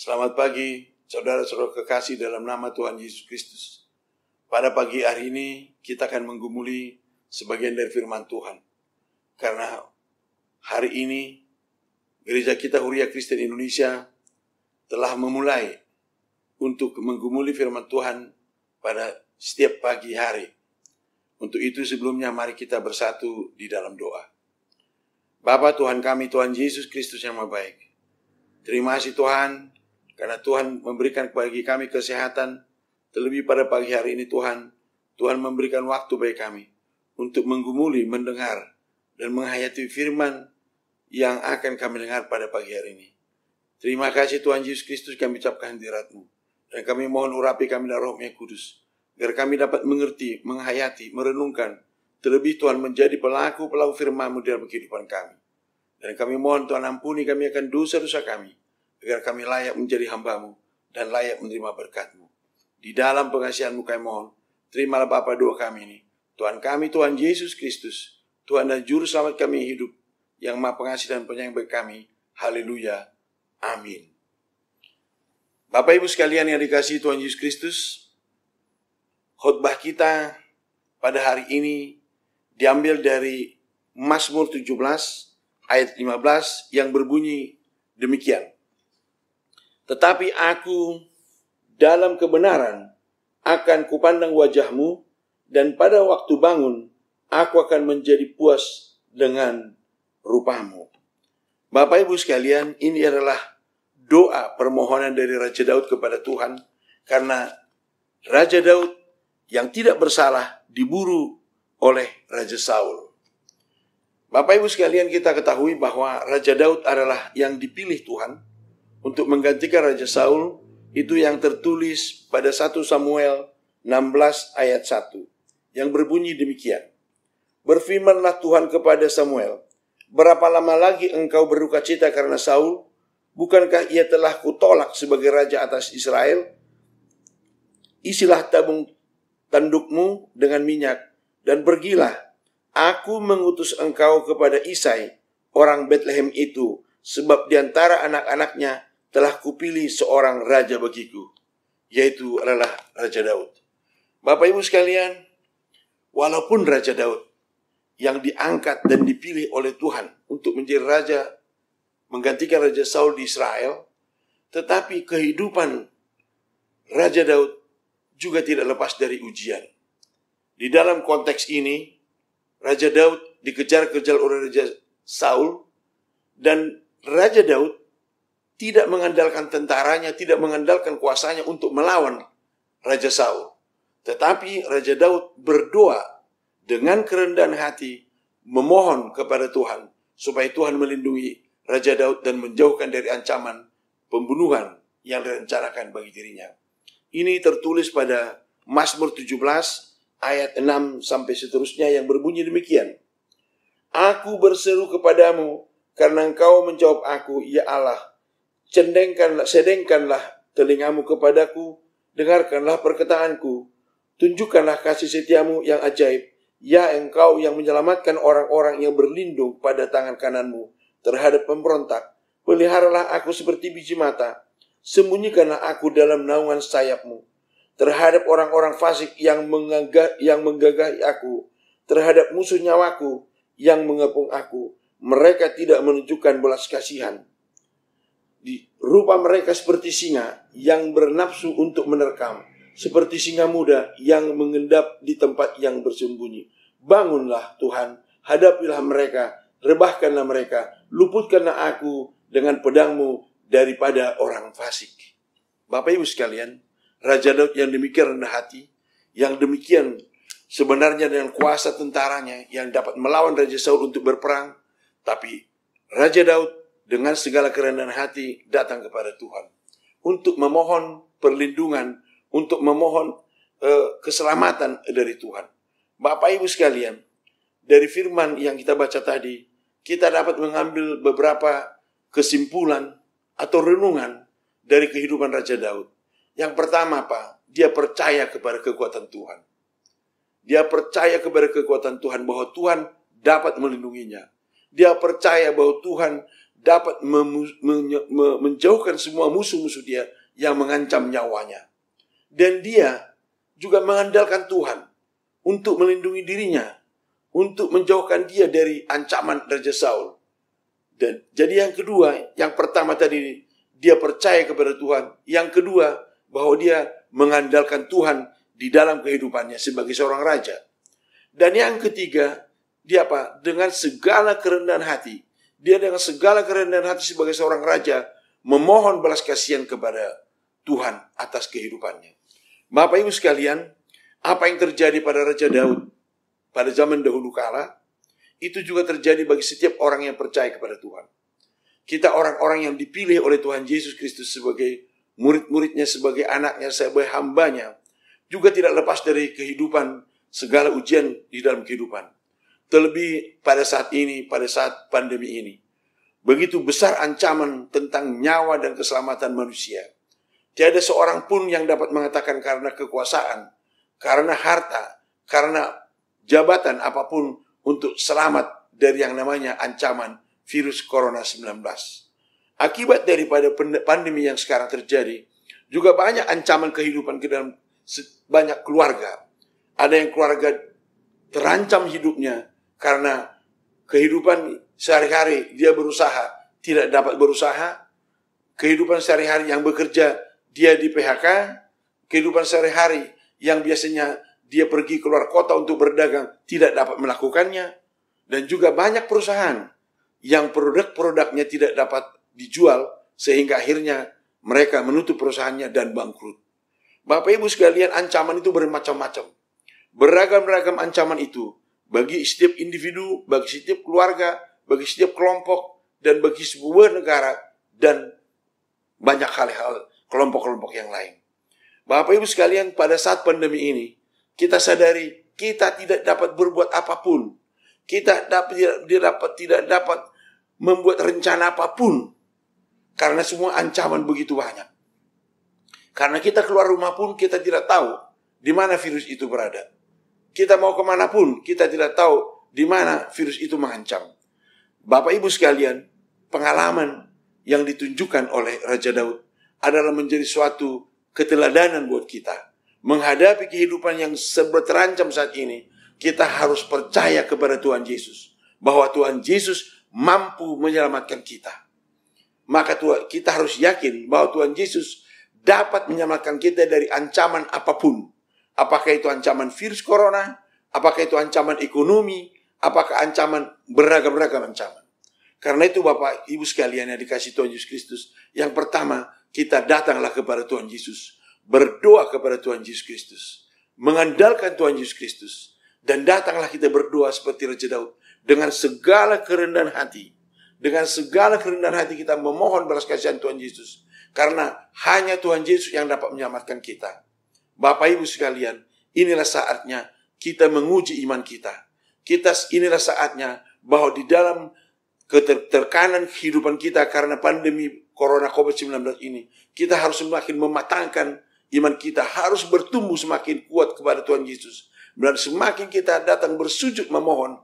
Selamat pagi, saudara-saudara kekasih dalam nama Tuhan Yesus Kristus. Pada pagi hari ini, kita akan menggumuli sebagian dari firman Tuhan. Karena hari ini, gereja kita Huria Kristen Indonesia telah memulai untuk menggumuli firman Tuhan pada setiap pagi hari. Untuk itu sebelumnya mari kita bersatu di dalam doa. Bapa Tuhan kami, Tuhan Yesus Kristus yang Maha Baik. Terima kasih Tuhan, karena Tuhan memberikan bagi kami kesehatan. Terlebih pada pagi hari ini Tuhan memberikan waktu bagi kami untuk menggumuli, mendengar, dan menghayati firman yang akan kami dengar pada pagi hari ini. Terima kasih Tuhan Yesus Kristus, kami ucapkan hadirat-Mu. Dan kami mohon urapi kami dan Roh-Mu yang kudus, agar kami dapat mengerti, menghayati, merenungkan. Terlebih Tuhan menjadi pelaku-pelaku firman-Mu dalam kehidupan kami. Dan kami mohon Tuhan ampuni kami akan dosa-dosa kami, agar kami layak menjadi hamba-Mu dan layak menerima berkat-Mu. Di dalam pengasihan-Mu kami mohon, terimalah Bapa doa kami ini. Tuhan kami, Tuhan Yesus Kristus, Tuhan dan Juru Selamat kami hidup, yang Maha Pengasih dan Penyayang bagi kami. Haleluya. Amin. Bapak Ibu sekalian yang dikasihi Tuhan Yesus Kristus, khotbah kita pada hari ini diambil dari Mazmur 17 ayat 15 yang berbunyi demikian. Tetapi aku dalam kebenaran akan kupandang wajah-Mu, dan pada waktu bangun aku akan menjadi puas dengan rupa-Mu. Bapak Ibu sekalian, ini adalah doa permohonan dari Raja Daud kepada Tuhan, karena Raja Daud yang tidak bersalah diburu oleh Raja Saul. Bapak Ibu sekalian, kita ketahui bahwa Raja Daud adalah yang dipilih Tuhan untuk menggantikan Raja Saul. Itu yang tertulis pada 1 Samuel 16 ayat 1 yang berbunyi demikian. Berfirmanlah Tuhan kepada Samuel, berapa lama lagi engkau berduka cita karena Saul? Bukankah ia telah kutolak sebagai raja atas Israel? Isilah tabung tandukmu dengan minyak dan pergilah. Aku mengutus engkau kepada Isai, orang Betlehem itu, sebab di antara anak-anaknya telah kupilih seorang raja bagiku, yaitu adalah Raja Daud. Bapak Ibu sekalian, walaupun Raja Daud yang diangkat dan dipilih oleh Tuhan untuk menjadi raja, menggantikan Raja Saul di Israel, tetapi kehidupan Raja Daud juga tidak lepas dari ujian. Di dalam konteks ini, Raja Daud dikejar-kejar oleh Raja Saul, dan Raja Daud tidak mengandalkan tentaranya, tidak mengandalkan kuasanya untuk melawan Raja Saul. Tetapi Raja Daud berdoa dengan kerendahan hati, memohon kepada Tuhan supaya Tuhan melindungi Raja Daud dan menjauhkan dari ancaman pembunuhan yang direncanakan bagi dirinya. Ini tertulis pada Mazmur 17 ayat 6 sampai seterusnya yang berbunyi demikian. Aku berseru kepadamu karena engkau menjawab aku, ya Allah. Sedengkanlah telingamu kepadaku, dengarkanlah perkataanku, tunjukkanlah kasih setiamu yang ajaib, ya engkau yang menyelamatkan orang-orang yang berlindung pada tangan kananmu terhadap pemberontak. Peliharalah aku seperti biji mata, sembunyikanlah aku dalam naungan sayapmu, terhadap orang-orang fasik yang menggagahi aku, terhadap musuh nyawaku yang mengepung aku. Mereka tidak menunjukkan belas kasihan. Rupa mereka seperti singa yang bernafsu untuk menerkam, seperti singa muda yang mengendap di tempat yang bersembunyi. Bangunlah Tuhan, hadapilah mereka, rebahkanlah mereka, luputkanlah aku dengan pedangmu daripada orang fasik. Bapak Ibu sekalian, Raja Daud yang demikian rendah hati, yang demikian sebenarnya dengan kuasa tentaranya yang dapat melawan Raja Saul untuk berperang, tapi Raja Daud dengan segala kerendahan hati datang kepada Tuhan untuk memohon perlindungan, untuk memohon keselamatan dari Tuhan. Bapak Ibu sekalian, dari firman yang kita baca tadi, kita dapat mengambil beberapa kesimpulan atau renungan dari kehidupan Raja Daud. Yang pertama apa? Dia percaya kepada kekuatan Tuhan. Dia percaya kepada kekuatan Tuhan, bahwa Tuhan dapat melindunginya. Dia percaya bahwa Tuhan dapat menjauhkan semua musuh-musuh dia yang mengancam nyawanya. Dan dia juga mengandalkan Tuhan untuk melindungi dirinya, untuk menjauhkan dia dari ancaman Raja Saul. Dan jadi yang kedua, yang pertama tadi dia percaya kepada Tuhan. Yang kedua, bahwa dia mengandalkan Tuhan di dalam kehidupannya sebagai seorang raja. Dan yang ketiga, dia apa? Dengan segala kerendahan hati. Dia dengan segala kerendahan hati sebagai seorang raja memohon belas kasihan kepada Tuhan atas kehidupannya. Bapak Ibu sekalian, apa yang terjadi pada Raja Daud pada zaman dahulu kala, itu juga terjadi bagi setiap orang yang percaya kepada Tuhan. Kita orang-orang yang dipilih oleh Tuhan Yesus Kristus sebagai murid-muridnya, sebagai anaknya, sebagai hambanya, juga tidak lepas dari kehidupan segala ujian di dalam kehidupan. Terlebih pada saat ini, pada saat pandemi ini. Begitu besar ancaman tentang nyawa dan keselamatan manusia. Tiada seorang pun yang dapat mengatakan karena kekuasaan, karena harta, karena jabatan apapun untuk selamat dari yang namanya ancaman virus Corona 19. Akibat daripada pandemi yang sekarang terjadi, juga banyak ancaman kehidupan ke dalam banyak keluarga. Ada yang keluarga terancam hidupnya karena kehidupan sehari-hari dia berusaha, tidak dapat berusaha. Kehidupan sehari-hari yang bekerja, dia di PHK. Kehidupan sehari-hari yang biasanya dia pergi keluar kota untuk berdagang, tidak dapat melakukannya. Dan juga banyak perusahaan yang produk-produknya tidak dapat dijual, sehingga akhirnya mereka menutup perusahaannya dan bangkrut. Bapak Ibu sekalian, ancaman itu bermacam-macam. Beragam-ragam ancaman itu bagi setiap individu, bagi setiap keluarga, bagi setiap kelompok, dan bagi sebuah negara, dan banyak hal-hal kelompok-kelompok yang lain. Bapak Ibu sekalian, pada saat pandemi ini, kita sadari kita tidak dapat berbuat apapun. Kita tidak dapat membuat rencana apapun. Karena semua ancaman begitu banyak. Karena kita keluar rumah pun kita tidak tahu di mana virus itu berada. Kita mau kemana pun kita tidak tahu di mana virus itu mengancam. Bapak Ibu sekalian, pengalaman yang ditunjukkan oleh Raja Daud adalah menjadi suatu keteladanan buat kita. Menghadapi kehidupan yang serba terancam saat ini, kita harus percaya kepada Tuhan Yesus. Bahwa Tuhan Yesus mampu menyelamatkan kita. Maka kita harus yakin bahwa Tuhan Yesus dapat menyelamatkan kita dari ancaman apapun. Apakah itu ancaman virus corona, apakah itu ancaman ekonomi, apakah ancaman beragam-ragam ancaman. Karena itu Bapak Ibu sekalian yang dikasihi Tuhan Yesus Kristus, yang pertama kita datanglah kepada Tuhan Yesus. Berdoa kepada Tuhan Yesus Kristus. Mengandalkan Tuhan Yesus Kristus. Dan datanglah kita berdoa seperti Raja Daud. Dengan segala kerendahan hati. Dengan segala kerendahan hati kita memohon belas kasihan Tuhan Yesus. Karena hanya Tuhan Yesus yang dapat menyelamatkan kita. Bapak Ibu sekalian, inilah saatnya kita menguji iman kita. Inilah saatnya bahwa di dalam keterkanan kehidupan kita karena pandemi Corona COVID-19 ini, kita harus semakin mematangkan iman kita, harus bertumbuh semakin kuat kepada Tuhan Yesus. Dan semakin kita datang bersujud memohon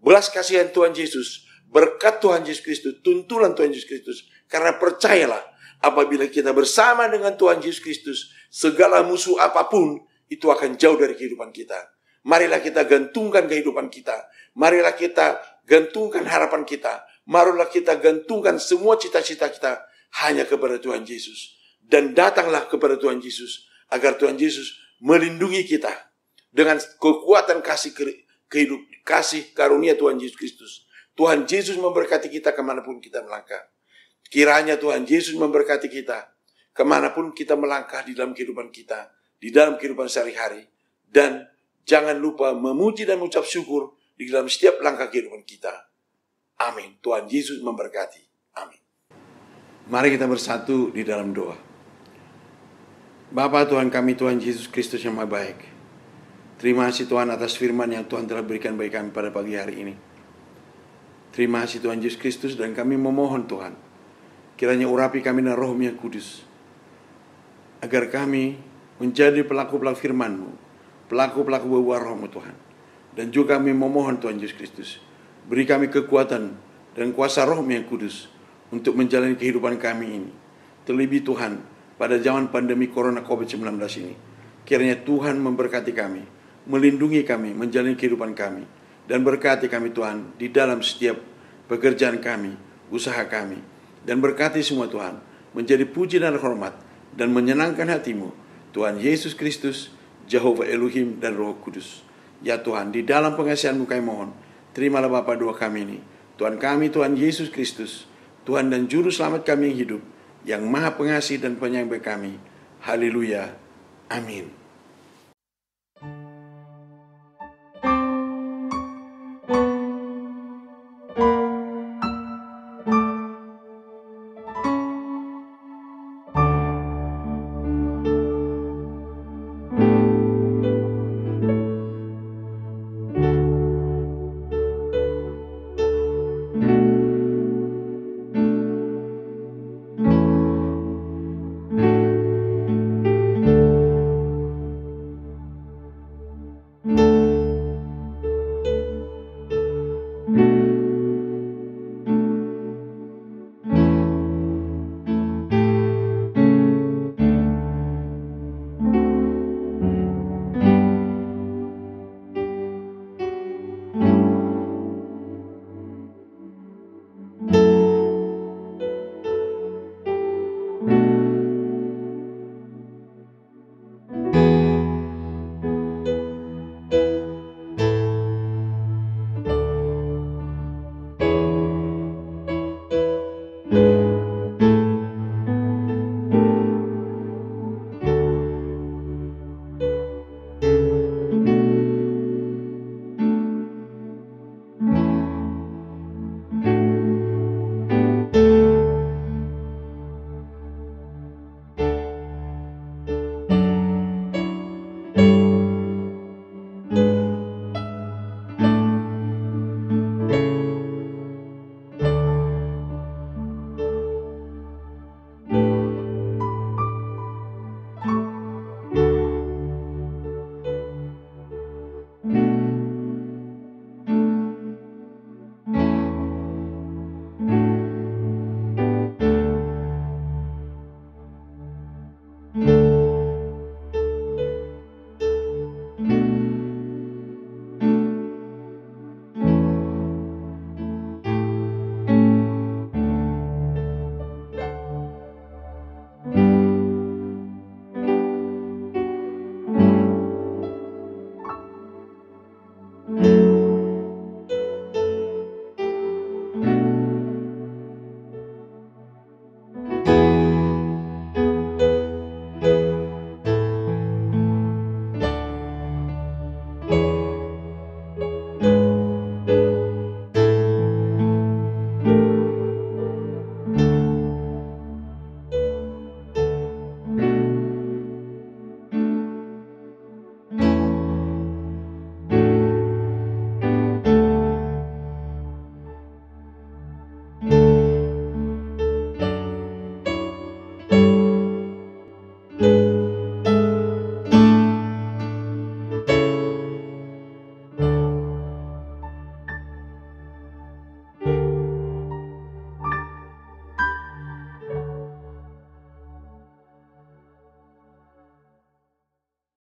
belas kasihan Tuhan Yesus, berkat Tuhan Yesus Kristus, tuntunan Tuhan Yesus Kristus. Karena percayalah, apabila kita bersama dengan Tuhan Yesus Kristus, segala musuh apapun itu akan jauh dari kehidupan kita. Marilah kita gantungkan kehidupan kita. Marilah kita gantungkan harapan kita. Marilah kita gantungkan semua cita-cita kita hanya kepada Tuhan Yesus. Dan datanglah kepada Tuhan Yesus, agar Tuhan Yesus melindungi kita dengan kekuatan kasih karunia Tuhan Yesus Kristus. Tuhan Yesus memberkati kita kemanapun kita melangkah. Kiranya Tuhan Yesus memberkati kita kemanapun kita melangkah di dalam kehidupan kita, di dalam kehidupan sehari-hari. Dan jangan lupa memuji dan mengucap syukur di dalam setiap langkah kehidupan kita. Amin. Tuhan Yesus memberkati. Amin. Mari kita bersatu di dalam doa. Bapa Tuhan kami, Tuhan Yesus Kristus yang Maha Baik. Terima kasih Tuhan atas firman yang Tuhan telah berikan bagi kami pada pagi hari ini. Terima kasih Tuhan Yesus Kristus, dan kami memohon Tuhan, kiranya urapi kami dengan Roh-Mu yang kudus, agar kami menjadi pelaku-pelaku firman-Mu, pelaku-pelaku buah Roh-Mu Tuhan. Dan juga kami memohon Tuhan Yesus Kristus, beri kami kekuatan dan kuasa Roh-Mu yang kudus, untuk menjalani kehidupan kami ini. Terlebih Tuhan, pada zaman pandemi Corona COVID-19 ini, kiranya Tuhan memberkati kami, melindungi kami, menjalani kehidupan kami, dan berkati kami Tuhan di dalam setiap pekerjaan kami, usaha kami, dan berkati semua Tuhan, menjadi puji dan hormat, dan menyenangkan hati-Mu, Tuhan Yesus Kristus, Jehovah Elohim dan Roh Kudus. Ya Tuhan, di dalam pengasihan-Mu kami mohon, terimalah Bapa doa kami ini, Tuhan kami, Tuhan Yesus Kristus, Tuhan dan Juru Selamat kami yang hidup, yang Maha Pengasih dan Penyayang bagi kami. Haleluya. Amin.